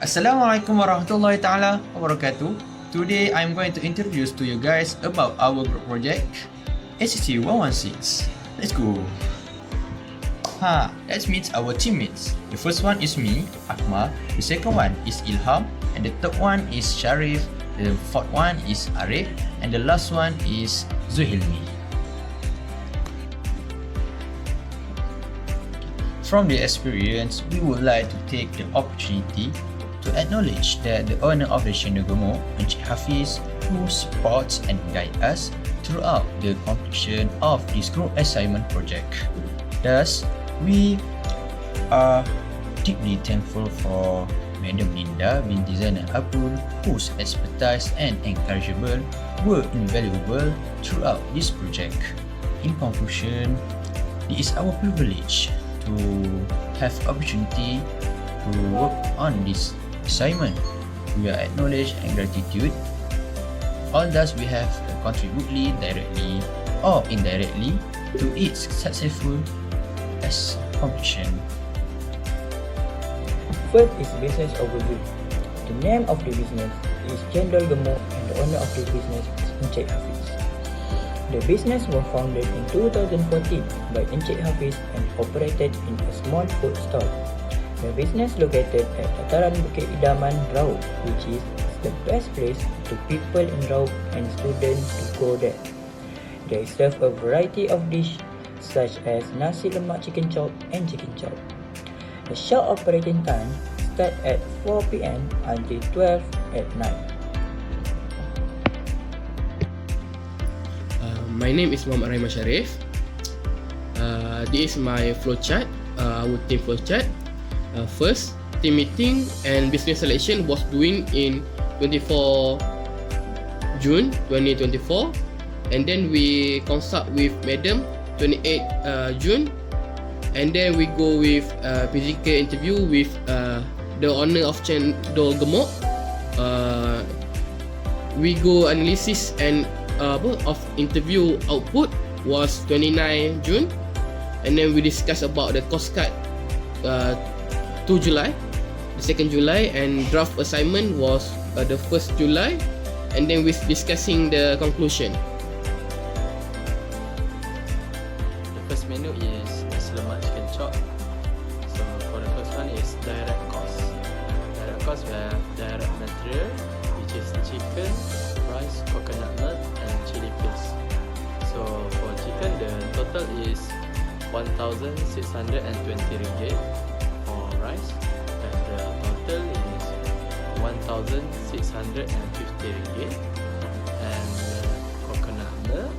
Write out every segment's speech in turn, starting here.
Assalamualaikum warahmatullahi ta'ala wabarakatuh. Today I'm going to introduce to you guys about our group project ACC116. Let's go. Let's meet our teammates. The first one is me, Akmal. The second one is Ilham. And the third one is Sharif. The fourth one is Arif. And the last one is Zuhilmi. From the experience, we would like to take the opportunity to acknowledge that the owner of the Cendol Gemuk, Encik Hafiz, who supports and guides us throughout the completion of this group assignment project. Thus, we are deeply thankful for Madam Linda binti Zainal Abdul, whose expertise and encouragement were invaluable throughout this project. In conclusion, it is our privilege to have opportunity to work on this assignment. We are acknowledged and gratitude. All thus we have contributed directly or indirectly to its successful completion. First is business overview. The name of the business is Cendol Gemuk and the owner of the business is Encik Hafiz. The business was founded in 2014 by Encik Hafiz and operated in a small food stall. The business located at Dataran Bukit Idaman, Raub, which is the best place to people in Raub and students to go there. They serve a variety of dishes such as nasi lemak chicken chop and chicken chop. The shop operating time start at 4 p.m. until 12 at night. My name is Muhammad Rahman Sharif. This is my flowchart, our team flowchart. First, team meeting and business selection was doing in 24 June 2024, and then we consult with Madam 28 June, and then we go with physical interview with the owner of Cendol Gemuk. We go analysis and of interview output was 29 June, and then we discuss about the cost cut 2 July, the 2nd July, and draft assignment was the 1st July, and then we discussing the conclusion. The first menu is nasi lemak chicken chop. So for the first one is direct cost. Direct cost we have direct material, which is chicken, rice, coconut milk, and chili paste. So for chicken, the total is 1,620 ringgit. For rice, and the total is 1,650 ringgit. And coconut milk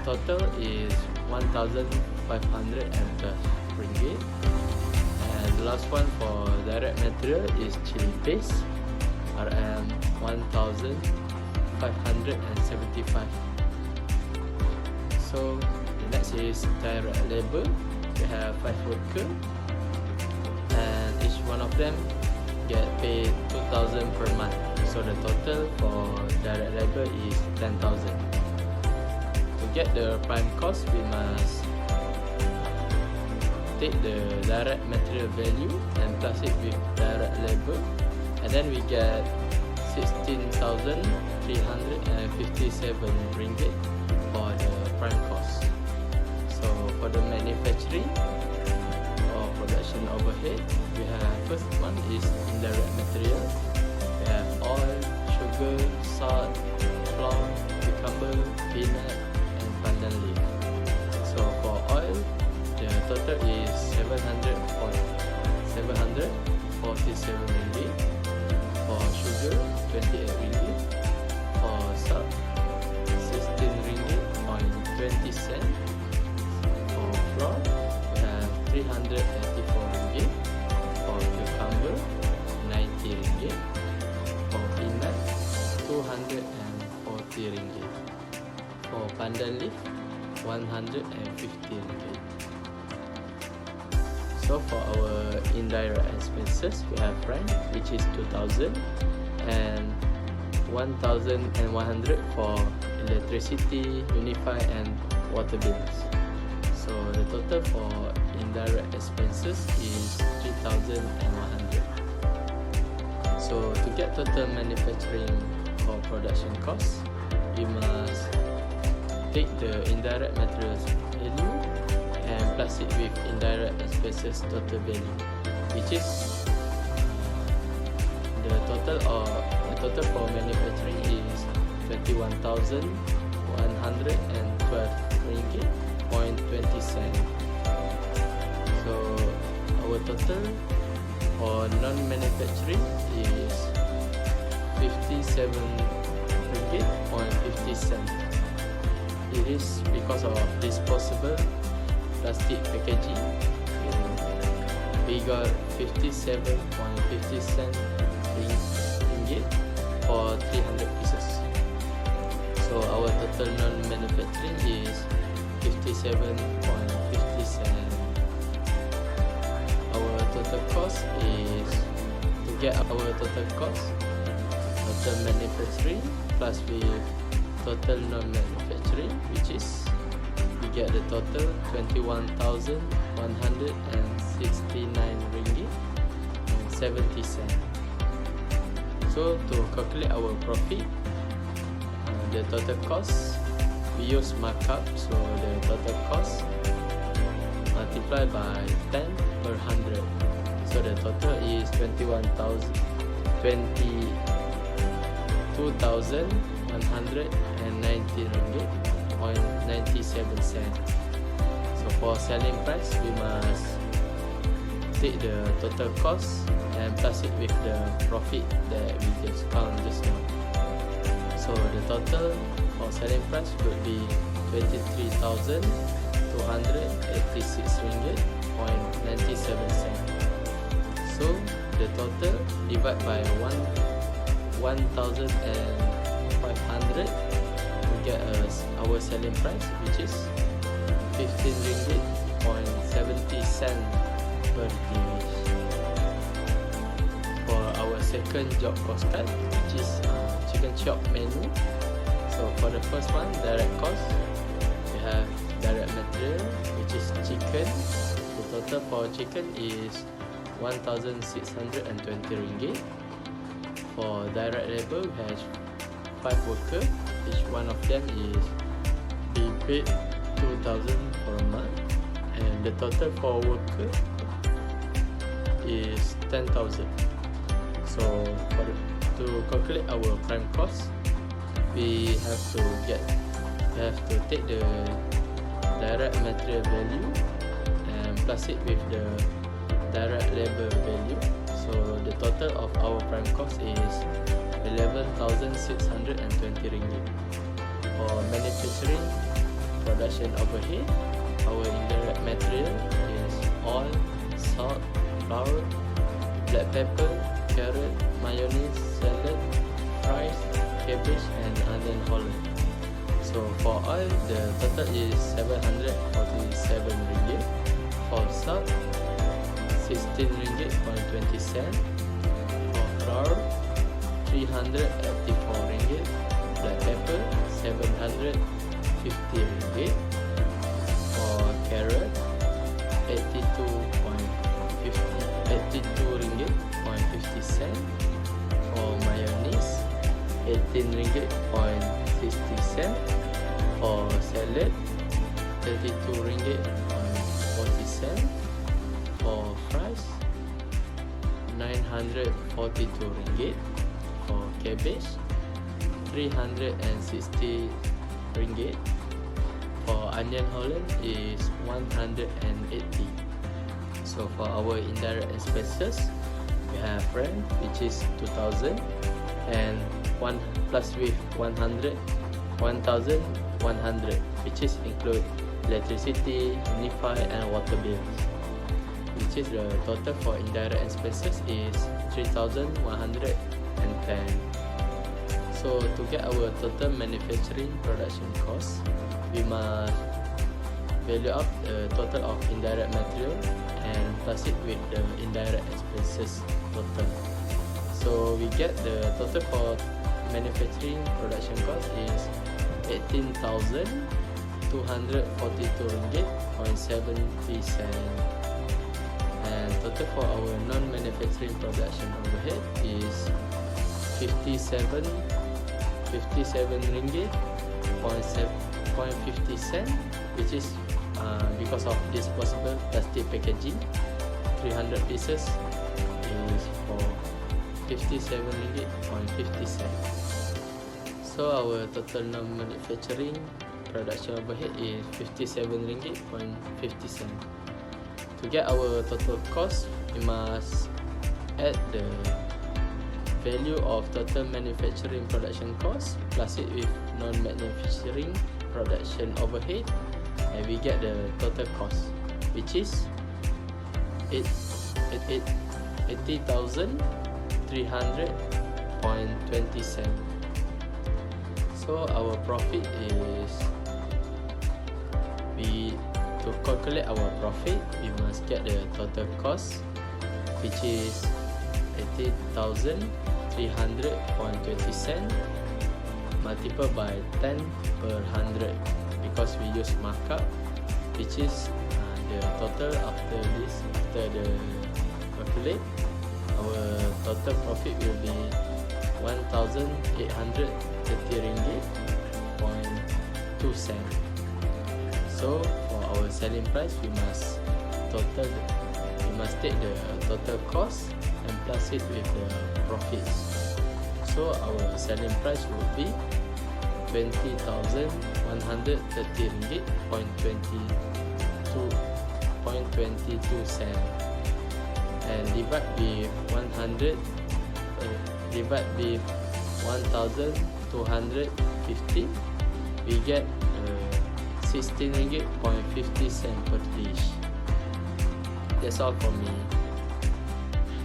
total is 1,512 ringgit. And the last one for direct material is chili paste, RM 1,575. So the next is direct labor. We have 5 workers, and each one of them get paid 2,000 per month. So the total for direct labor is 10,000. To get the prime cost, we must take the direct material value and plus it with direct labor, and then we get 16,357 ringgit for the prime cost. So for the manufacturing or production overhead, we have first one is indirect material. We have oil, sugar, salt, flour, cucumber, peanut, and pandan leaf. So for oil, the total is 747 ringgit. For sugar, 28 ringgit. For salt, 16 ringgit point 20 cent. For flour, we have 384 ringgit. For cucumber, 90 ringgit. For peanut, 240 ringgit. For pandan leaf, 150 ringgit. So for our indirect expenses, we have rent, which is 2,000, and 1,100 for electricity, Unify, and water bills. So the total for indirect expenses is 3,100. So to get total manufacturing or production cost, we must take the indirect materials value and plus it with indirect expenses total value, which is the total for manufacturing is 21,112 ringgit point 20 cent. So our total for non-manufacturing is 57 ringgit point 50 cent. It is because of disposable plastic packaging. We got 57.50 cent ringgit for 300 pieces. So our total non-manufacturing is 57.50 cent. Our total cost is, to get our total cost, total manufacturing plus with total non-manufacturing, which is we get the total 21,169 ringgit and 70 cent. So to calculate our profit, the total cost, we use markup, so the total cost multiplied by 10 per 100. So the total is 22,190 ringgit point 97 cent. So for selling price, we must take the total cost and plus it with the profit that we just count just now. So the total for selling price would be 23,286 ringgit point 97 cent. So the total divided by 1,500, we get our selling price, which is 15 ringgit point 70 cent per dish. For our second job cost card, which is chicken chop menu. So for the first one, direct cost, we have direct material, which is chicken. The total for chicken is 1,620 ringgit. For direct labor, we have 5 workers. Each one of them is be paid 2,000 for a month, and the total for worker is 10,000. So to calculate our prime cost, we have to take the direct material value and plus it with the direct labor value. So the total of our prime cost is 11,620 ringgit. For manufacturing production overhead, our indirect material is oil, salt, flour, black pepper, carrot, mayonnaise, salad, fries, cabbage and onion holland. So for oil, the total is 747 ringgit. For salt, 16 ringgit point 20 cent. For flour, 384 ringgit. Black pepper, 750 ringgit. For carrot, 82 ringgit point 50 cent. For mayonnaise, 18 ringgit point 60 cent. For salad, 32 ringgit point 40 cent. For fries, 942 ringgit. For cabbage, 360 ringgit. For onion holland is 180. So for our indirect expenses, we have rent, which is 2,000, and one plus with 1,100, which is include electricity, Wi-Fi and water bills. Which is the total for indirect expenses is 3,110. So to get our total manufacturing production cost, we must value up the total of indirect material and plus it with the indirect expenses total. So we get the total for manufacturing production cost is 18,242 ringgit point 70 cent. And total for our non-manufacturing production overhead is is 57 ringgit point 50 cent, which is because of disposable plastic packaging. 300 pieces is for 57 ringgit point 50 cent. So our total non-manufacturing production overhead is 57 ringgit point 50 cent. To get our total cost, we must add the value of total manufacturing production cost plus it with non-manufacturing production overhead, and we get the total cost, which is 80,300.20 cent. So our profit is, to calculate our profit, we must get the total cost, which is 80,300.20 cent multiplied by 10 per 100, because we use markup, which is the total after the calculate, our total profit will be 1,830 ringgit point 2 cent. So for our selling price, we must take the total cost and plus it with the profits. So our selling price would be 20,130 ringgit point 22 cent, and divide with 1,250, we get 16 ringgit point 50 cent per dish. That's all for me.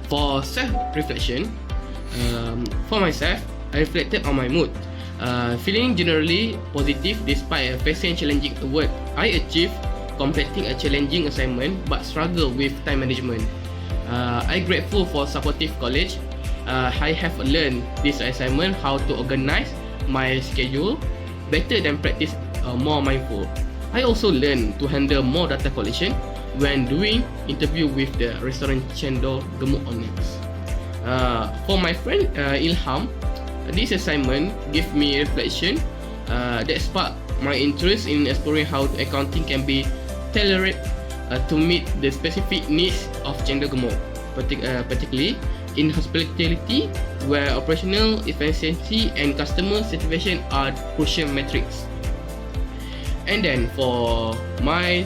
For self-reflection, for myself, I reflected on my mood. Feeling generally positive despite facing challenging work. I achieved completing a challenging assignment but struggle with time management. I grateful for supportive college. I have learned this assignment how to organize my schedule better than practice more mindful. I also learned to handle more data collection when doing interview with the restaurant Cendol Gemuk owners. For my friend Ilham, this assignment gave me reflection that sparked my interest in exploring how accounting can be tailored to meet the specific needs of Cendol Gemuk, particularly in hospitality, where operational efficiency and customer satisfaction are crucial metrics. And then for my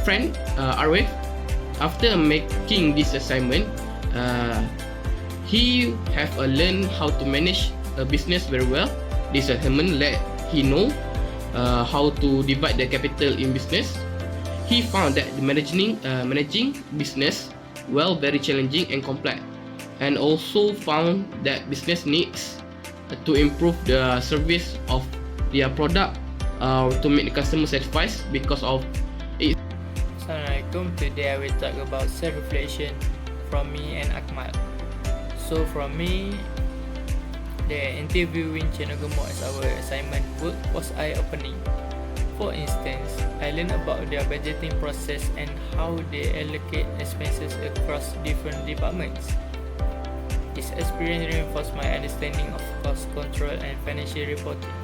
friend Arif, after making this assignment, he have learned how to manage a business very well. This assignment let he know how to divide the capital in business. He found that managing business well very challenging and complex, and also found that business needs to improve the service of their product to make the customer satisfied because of it. Assalamualaikum. Today I will talk about self-reflection from me and Akmal. So from me, the interviewing Cendol Gemuk as our assignment work was eye-opening. For instance, I learned about their budgeting process and how they allocate expenses across different departments. This experience reinforced my understanding of cost control and financial reporting.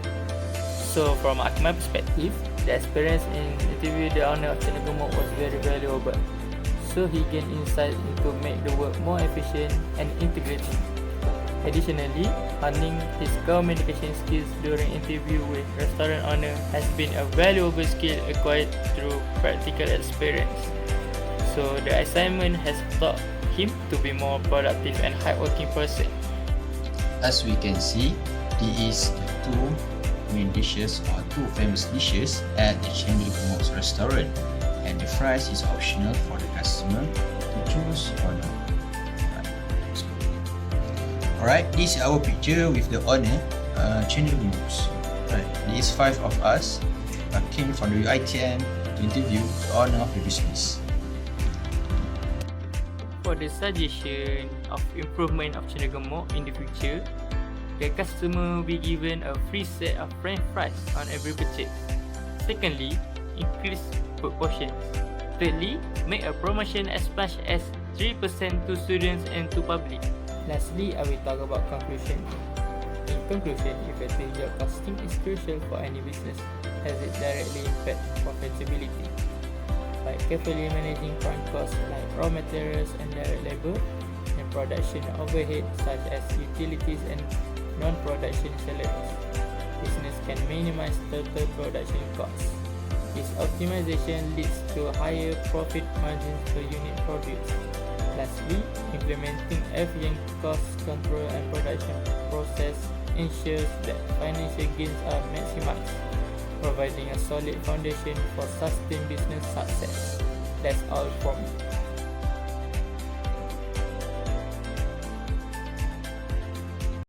So from Akmal's perspective, the experience in interview the owner of Cendol Gemuk was very valuable. So he gained insight into make the work more efficient and integrated. Additionally, honing his communication skills during interview with restaurant owner has been a valuable skill acquired through practical experience. So the assignment has taught him to be more productive and hardworking person. As we can see, these are the two main dishes or two famous dishes at the Cendol Gemuk's restaurant, and the fries is optional for the customer to choose or not. Alright, this is our picture with the owner, Cendol Gemuk's. Right, these 5 of us came from the UiTM to interview the owner of the business. For the suggestion of improvement of Cendol Gemuk in the future, the customer will be given a free set of French fries on every purchase. Secondly, increase food portions. Thirdly, make a promotion as much as 3% to students and to public. Lastly, I will talk about conclusion. In conclusion, effective job costing is crucial for any business as it directly impacts profitability. By carefully managing prime costs like raw materials and direct labor, and production overhead such as utilities and non-production salaries, business can minimize total production costs. This optimization leads to higher profit margins per unit produced. Lastly, implementing efficient cost control and production process ensures that financial gains are maximized, providing a solid foundation for sustained business success. That's all from me.